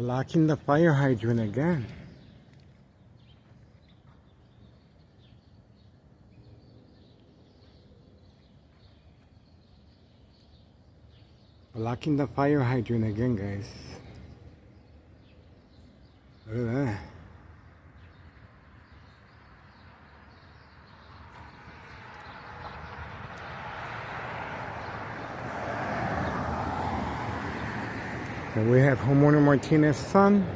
Blocking the fire hydrant again. Blocking the fire hydrant again, guys. Look at that. And we have homeowner Martinez's son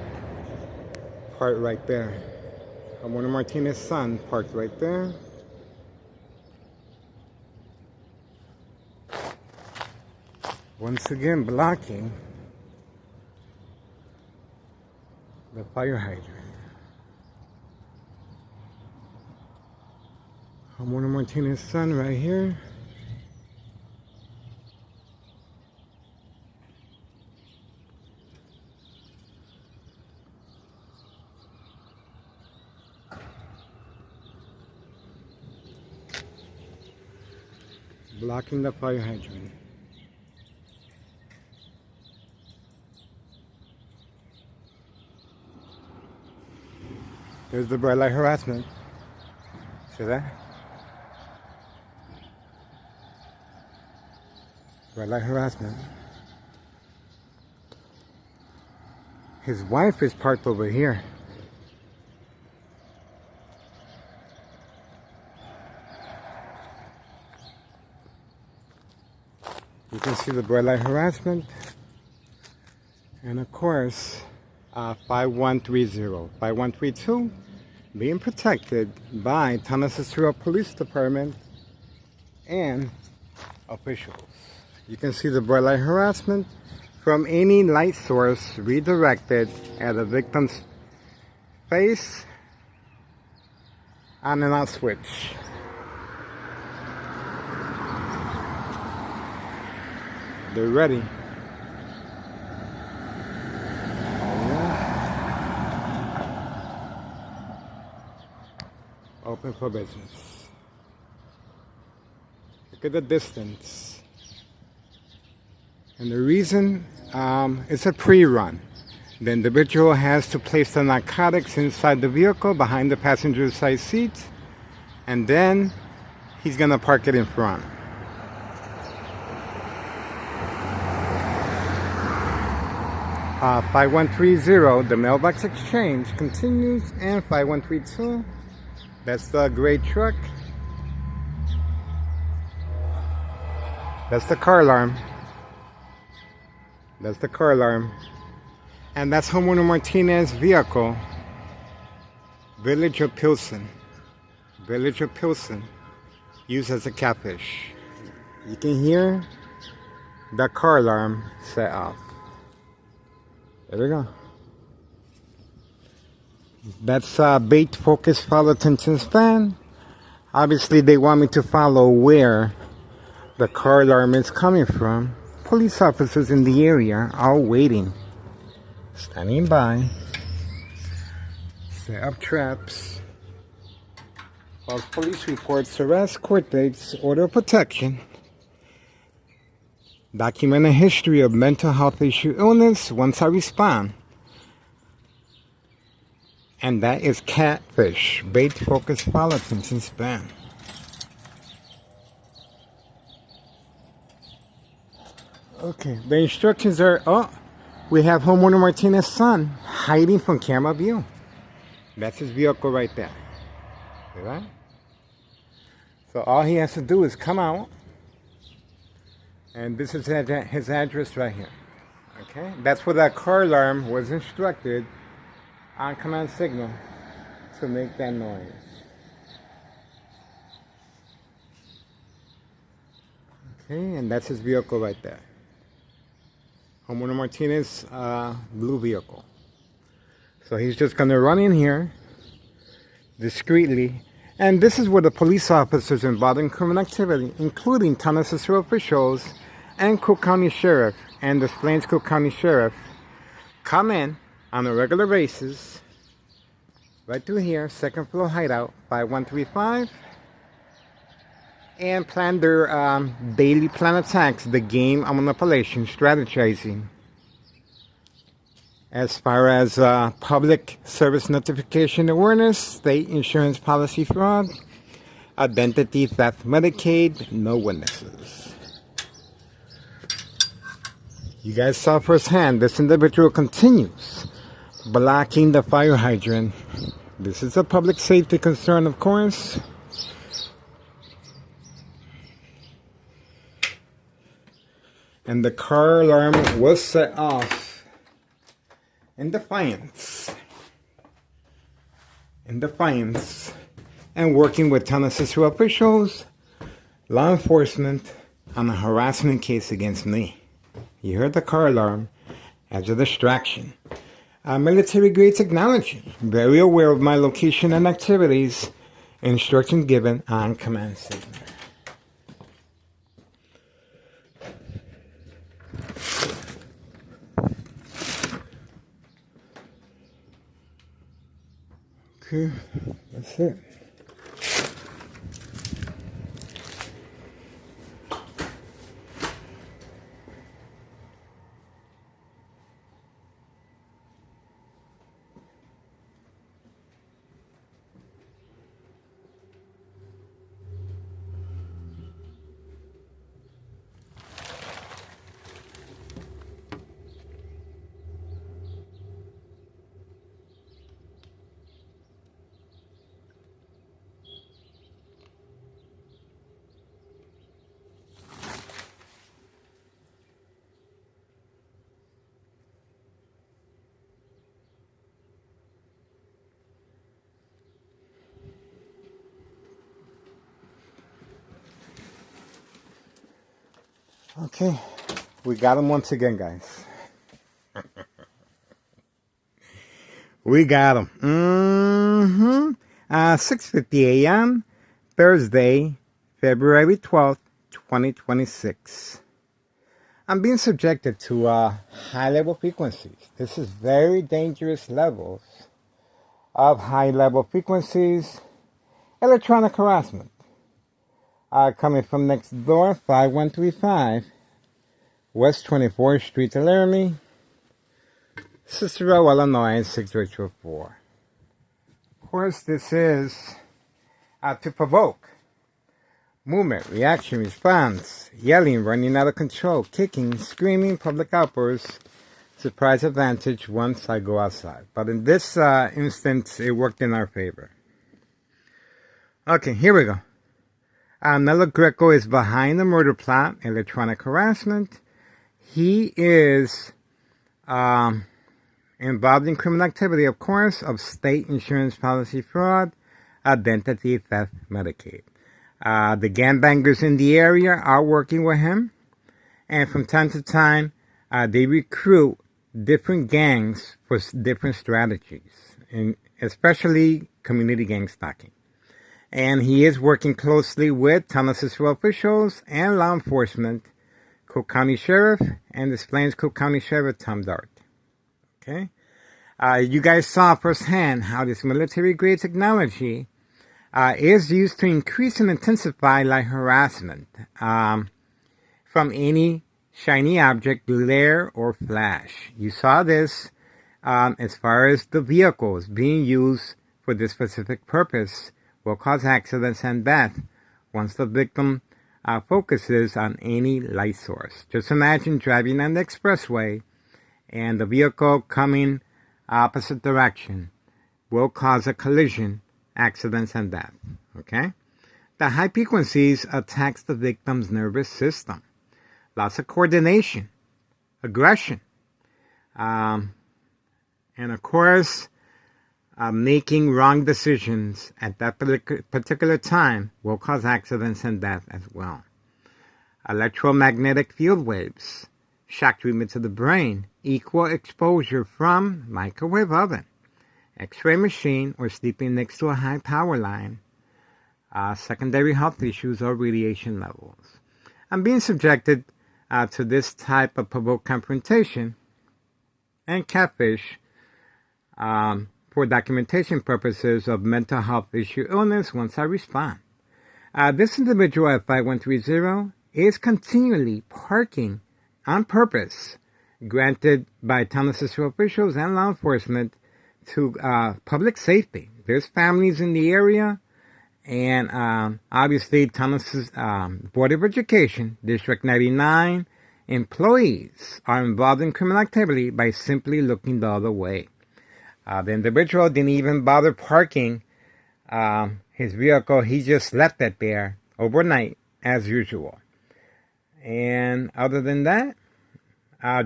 parked right there. Homeowner Martinez's son parked right there. Once again blocking the fire hydrant. Homeowner Martinez's son right here. Blocking the fire hydrant. There's the bright light harassment. See that? Bright light harassment. His wife is parked over here. You can see the bright light harassment. And of course, 5130, 5132 being protected by Tanasasura Police Department and officials. You can see the bright light harassment from any light source redirected at the victim's face, on and out switch. They're ready. Open for business. Look at the distance. And the reason, it's a pre-run. The individual has to place the narcotics inside the vehicle behind the passenger side seat, and then he's gonna park it in front. Uh, 5130, the mailbox exchange continues, and 5132, that's the gray truck. That's the car alarm. That's the car alarm. And that's homeowner Martinez's vehicle. Village of Pilsen. Village of Pilsen. Used as a catfish. You can hear the car alarm set off. There we go. That's bait, focus, follow, attention span. Obviously, they want me to follow where the car alarm is coming from. Police officers in the area are waiting, standing by, set up traps, false police reports, arrest, court dates, order of protection, document a history of mental health issue illness once I respond. And that is catfish, bait, focus, follow, attention span. Okay, the instructions are, we have homeowner Martinez's son hiding from camera view. That's his vehicle right there. See that? So all he has to do is come out, and this is his address right here. Okay, that's where that car alarm was instructed on command signal to make that noise. Okay, and that's his vehicle right there. Homeowner Martinez, blue vehicle. So he's just gonna run in here discreetly, and this is where the police officers involved in criminal activity, including Tanasasura officials and Cook County Sheriff and the Plains Cook County Sheriff, come in on a regular basis, right through here, second floor hideout, 5135, and plan their daily plan attacks, the game of manipulation, strategizing. as far as public service notification awareness, state insurance policy fraud, identity theft, Medicaid, no witnesses. You guys saw firsthand, this individual continues blocking the fire hydrant. This is a public safety concern, of course. And the car alarm was set off in defiance. And working with town assistant officials, law enforcement, on a harassment case against me. You heard the car alarm as a distraction. Military-grade technology, very aware of my location and activities, instruction given on command signal. Okay, that's it. Okay, we got him once again, guys. We got him. 6:50 a.m. Thursday, February 12th, 2026. I'm being subjected to high-level frequencies. This is very dangerous levels of high-level frequencies. Electronic harassment. Coming from next door, 5135 West 24th Street, Laramie, Cicero, Illinois, 62824. Of course, this is to provoke movement, reaction, response, yelling, running out of control, kicking, screaming, public outbursts, surprise advantage once I go outside. But in this instance, it worked in our favor. Okay, here we go. Nello Greco is behind the murder plot, electronic harassment. He is involved in criminal activity, of course, of state insurance policy fraud, identity theft, Medicaid. The gangbangers in the area are working with him, and from time to time, they recruit different gangs for different strategies, and especially community gang stalking. And he is working closely with town assistant officials and law enforcement, Cook County Sheriff, and Des Plaines Cook County Sheriff Tom Dart. Okay? You guys saw firsthand how this military-grade technology is used to increase and intensify light harassment from any shiny object, glare, or flash. You saw this as far as the vehicles being used for this specific purpose will cause accidents and death once the victim focuses on any light source. Just imagine driving on the expressway and the vehicle coming opposite direction will cause a collision, accidents, and death. Okay? The high frequencies attacks the victim's nervous system. Loss of coordination, aggression, and of course, making wrong decisions at that particular time will cause accidents and death as well. Electromagnetic field waves, shock treatment to the brain, equal exposure from microwave oven, x-ray machine, or sleeping next to a high power line, secondary health issues or radiation levels. I'm being subjected to this type of provoked confrontation and catfish for documentation purposes of mental health issue illness once I respond. This individual at 5130 is continually parking on purpose granted by Town Cicero officials and law enforcement to public safety. There's families in the area, and obviously Thomas's Board of Education, District 99, employees are involved in criminal activity by simply looking the other way. The individual didn't even bother parking his vehicle. He just left it there overnight as usual. And other than that,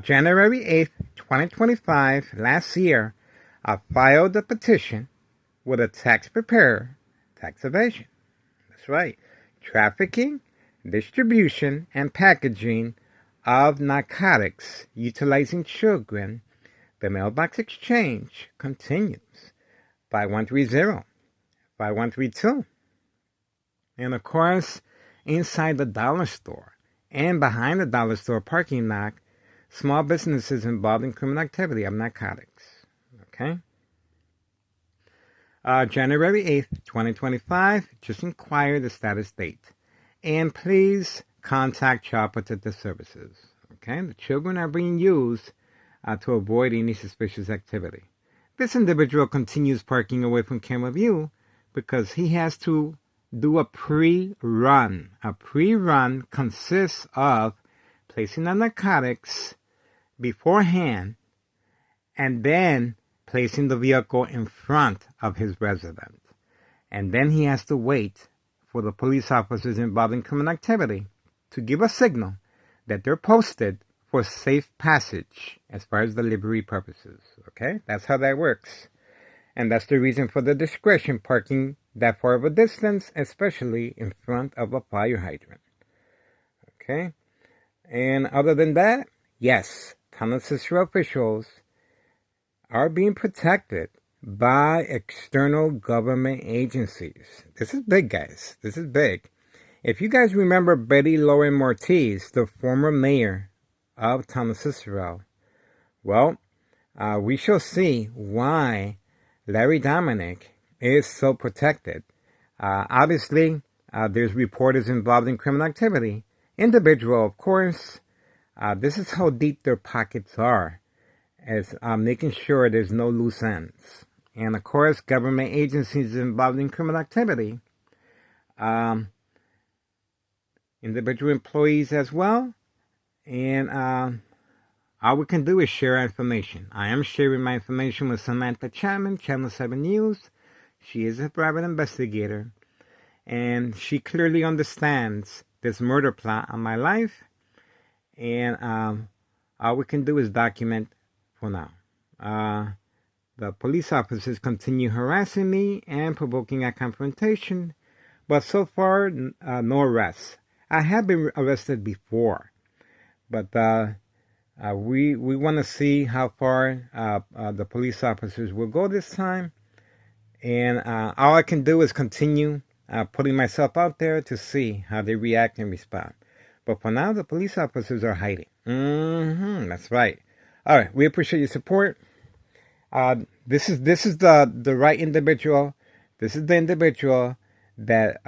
January 8th, 2025, last year, I filed a petition with a tax preparer, tax evasion. That's right. Trafficking, distribution, and packaging of narcotics utilizing children. The mailbox exchange continues. 5130, 5132. And of course, inside the dollar store and behind the dollar store parking lot, small businesses involved in criminal activity of narcotics. Okay? January 8th, 2025, just inquire the status date. And please contact Child Protective Services. Okay? The children are being used to avoid any suspicious activity. This individual continues parking away from camera view because he has to do a pre-run. A pre-run consists of placing the narcotics beforehand and then placing the vehicle in front of his residence. And then he has to wait for the police officers involved in criminal activity to give a signal that they're posted for safe passage as far as delivery purposes. Okay? That's how that works. And that's the reason for the discretion parking that far of a distance, especially in front of a fire hydrant. Okay? And other than that, yes, Town Cicero officials are being protected by external government agencies. This is big, guys. This is big. If you guys remember Betty Lauren Ortiz, the former mayor of Town Cicero, well, we shall see why Larry Dominic is so protected. Obviously, there's reporters involved in criminal activity. Individual, of course. This is how deep their pockets are, as making sure there's no loose ends. And of course, government agencies involved in criminal activity, individual employees as well. And all we can do is share information. I am sharing my information with Samantha Chapman, Channel 7 News. She is a private investigator, and she clearly understands this murder plot on my life. And all we can do is document for now. The police officers continue harassing me and provoking a confrontation, but so far, no arrests. I have been arrested before, but we want to see how far the police officers will go this time. And all I can do is continue putting myself out there to see how they react and respond. But for now, the police officers are hiding. That's right. All right, we appreciate your support. This is the right individual. This is the individual that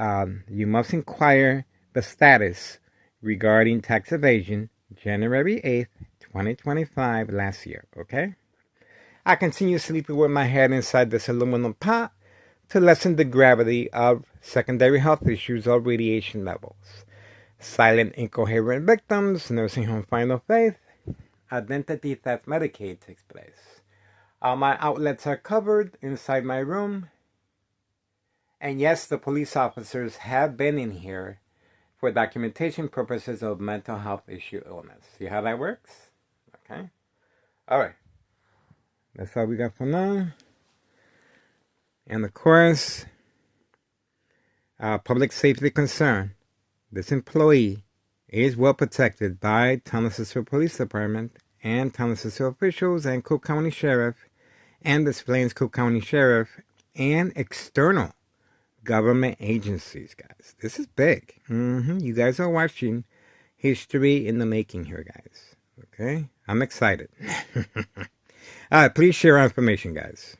you must inquire the status regarding tax evasion, January 8th, 2025, last year, okay? I continue sleeping with my head inside this aluminum pot to lessen the gravity of secondary health issues or radiation levels. Silent incoherent victims, nursing home final faith, identity theft Medicaid takes place. All my outlets are covered inside my room. And yes, the police officers have been in here for documentation purposes of mental health issue illness. See how that works? Okay. All right. That's all we got for now. And of course, public safety concern. This employee is well protected by Town Cicero Police Department and Town Cicero officials and Cook County Sheriff and the Plains Cook County Sheriff and external government agencies, guys. This is big. You guys are watching history in the making here, guys. Okay? I'm excited. All right, please share our information, guys.